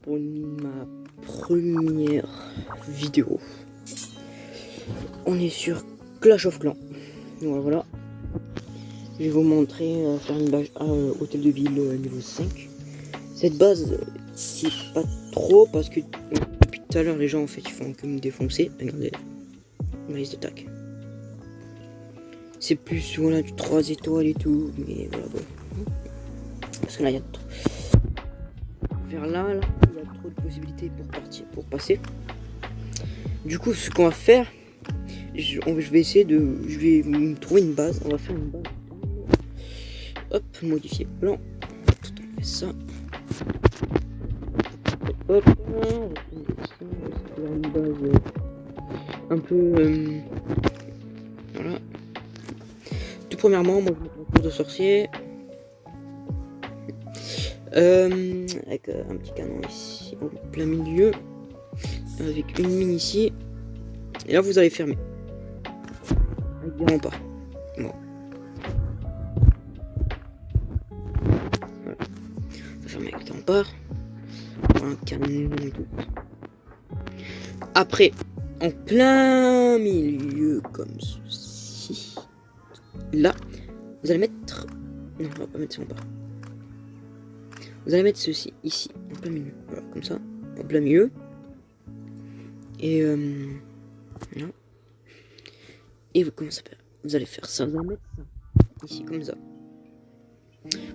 pour ma première vidéo. On est sur Clash of Clans. Voilà. Je vais vous montrer faire une base hôtel de ville niveau 5. Cette base, c'est pas trop parce que depuis tout à l'heure les gens en fait ils font que me défoncer. Regardez ma liste d'attaque. C'est plus voilà du 3 étoiles et tout, mais voilà bon. Parce que là il y a trop. Vers là, il y a trop de possibilités pour passer. Du coup, ce qu'on va faire, je vais essayer de, je vais me trouver une base. On va faire une base. Hop, modifier plan. Tout enlever ça. Hop, une base un peu, voilà. Tout premièrement, moi je me prends un cours de sorcier. Avec un petit canon ici au plein milieu, avec une mine ici, et là vous allez fermer avec des remparts. Bon. Voilà. On va fermer avec des remparts, un canon et tout. Après, en plein milieu comme ceci, là, vous allez mettre, non, on va pas mettre ces remparts. Vous allez mettre ceci ici, en plein milieu, voilà, comme ça, en plein milieu. Et voilà. Et vous, comment ça s'appelle? Vous allez faire ça, vous allez mettre ça ici, comme ça.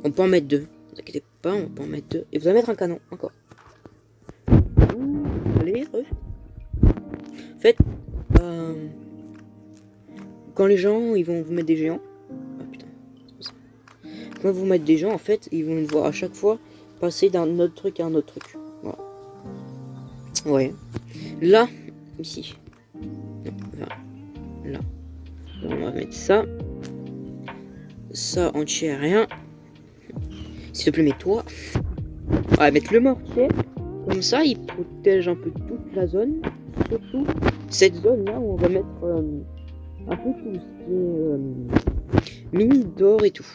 On peut en mettre deux, ne vous inquiétez pas, on peut en mettre deux. Et vous allez mettre un canon, encore. Allez, en fait, quand les gens, ils vont vous mettre des géants. Ah putain, c'est ça. Quand vous mettre des gens, en fait, ils vont voir à chaque fois passer d'un autre truc à un autre truc. Voilà. Ouais. Là, ici. Non, là. On va mettre ça. Ça, entier, rien. S'il te plaît, mets-toi. On va mettre le mortier. Comme ça, il protège un peu toute la zone. Surtout cette zone-là où on va mettre un peu tout ce qui est mine d'or et tout.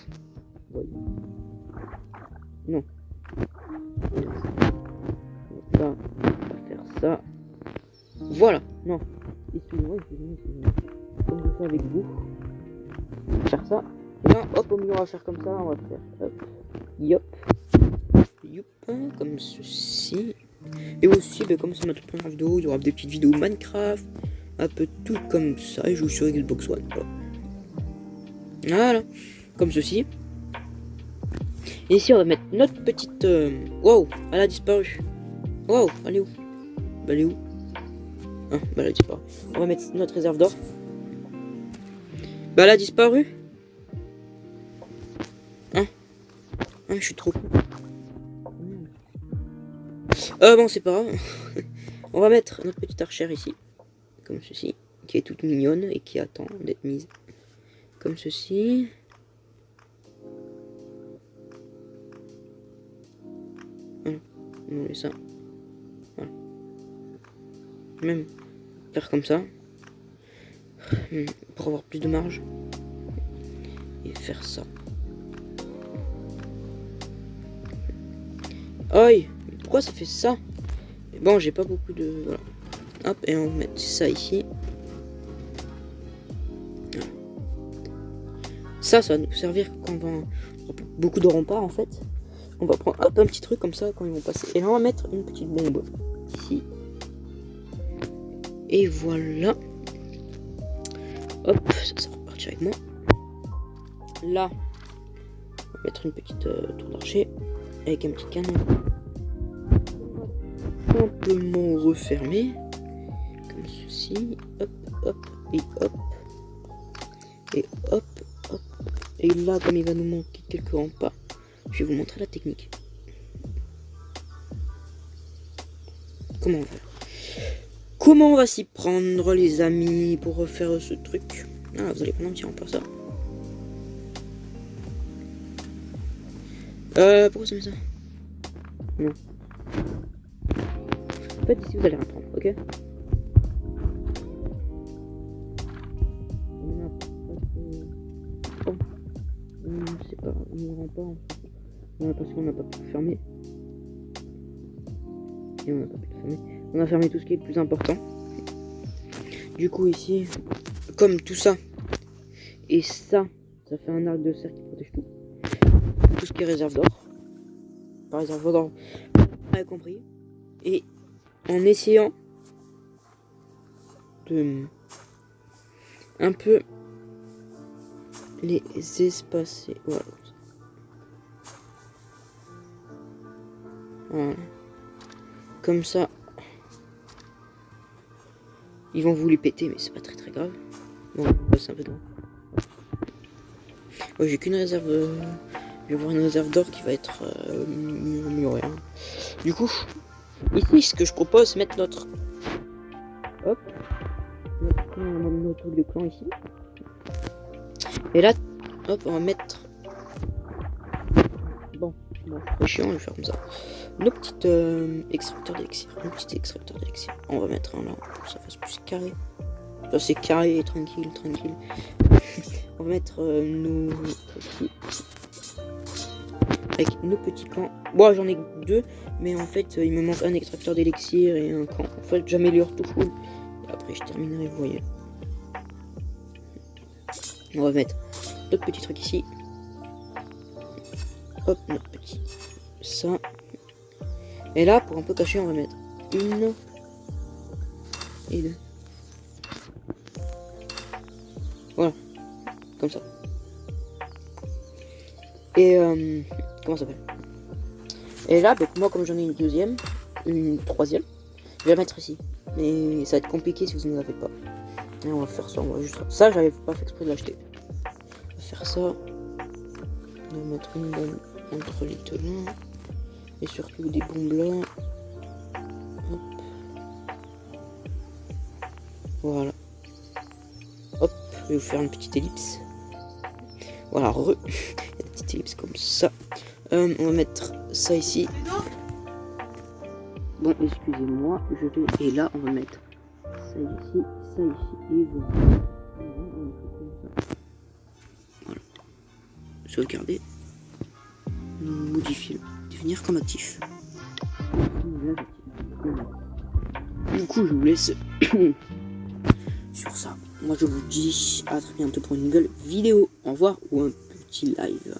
Ouais. Non. Ça, on va faire ça. Voilà, non. Excusez-moi. Comme je fais avec vous. On va faire ça. Et là, hop, au milieu, on va faire comme ça. On va faire hop. Yop. Yop. Comme ceci. Et aussi, comme c'est notre première vidéo, il y aura des petites vidéos Minecraft. Un peu tout comme ça. Et je joue sur Xbox One. Voilà. Comme ceci. Et ici, on va mettre notre petite. Wow, elle a disparu. Wow, elle est où? Bah, elle est où? Ah, bah, elle a disparu. On va mettre notre réserve d'or. Bah, elle a disparu. Hein? Ah, je suis trop. Bon, c'est pas grave. On va mettre notre petite archère ici. Comme ceci. Qui est toute mignonne et qui attend d'être mise. Comme ceci. Voilà. On met ça. Voilà. Même faire comme ça. Pour avoir plus de marge. Et faire ça. Aïe! Pourquoi ça fait ça? Bon, j'ai pas beaucoup de... Voilà. Hop, et on va mettre ça ici. Voilà. Ça va nous servir quand on va... Beaucoup de remparts, en fait. On va prendre hop, un petit truc comme ça quand ils vont passer. Et là, on va mettre une petite bombe. Ici. Et voilà. Hop, ça va repartir avec moi. Là, on va mettre une petite tour d'archer. Avec un petit canon. Simplement refermer comme ceci, hop, hop, et hop, et hop, hop, et là comme il va nous manquer quelques remparts, je vais vous montrer la technique. Comment on va s'y prendre les amis pour refaire ce truc? Ah, vous allez prendre un petit rempart ça. Pourquoi ça met ça? Non. En fait, ici, vous allez reprendre, ok? Oh. Je sais pas, on ne rend pas. Voilà, parce qu'on n'a pas pu fermer. ici on a pas pu le fermer. On a fermé tout ce qui est le plus important. Du coup ici, comme tout ça et ça fait un arc de cercle qui protège tout. Tout ce qui est réserve d'or. Par réserve d'or, vous avez compris. Et en essayant de un peu les espacer. Voilà. Voilà. Comme ça. Ils vont vous les péter, mais c'est pas très grave. Bon, on va passer un peu de loin. Ouais, j'ai qu'une réserve. Je vais avoir une réserve d'or qui va être améliorée. Hein. Du coup, ici, ce que je propose, c'est mettre notre. Hop. Notre truc de clan ici. Et là, hop, on va mettre. Bon, c'est chiant, je vais faire comme ça. Nos petites extracteurs d'élixir. On va mettre un là pour que ça fasse plus carré. Ça c'est carré et tranquille. On va mettre nos petits. Avec nos petits camps. Bon, j'en ai deux, mais en fait, il me manque un extracteur d'élixir et un camp. En fait, j'améliore tout full. Et après, je terminerai, vous voyez. On va mettre notre petit truc ici. Hop, notre petit. Ça. Et là, pour un peu cacher, on va mettre une et deux. Voilà. Comme ça. Et comment ça s'appelle? Et là, donc moi, comme j'en ai une deuxième, une troisième, je vais la mettre ici. Mais ça va être compliqué si vous ne l'avez pas. Et on va faire ça. On va juste. Ça, j'avais pas fait exprès de l'acheter. On va faire ça. On va mettre une bonne entre les deux là. Et surtout des bombes là. Hop. Voilà. Hop. Je vais vous faire une petite ellipse. Voilà. Une petite ellipse comme ça. On va mettre ça ici. Bon, excusez-moi. Je vais. Et là, on va mettre ça ici. Et voilà. Voilà. Sauvegarder. Modifier. Devenir comme actif. Du coup, je vous laisse sur ça. Moi, je vous dis à très bientôt pour une nouvelle vidéo. Au revoir ou un petit live.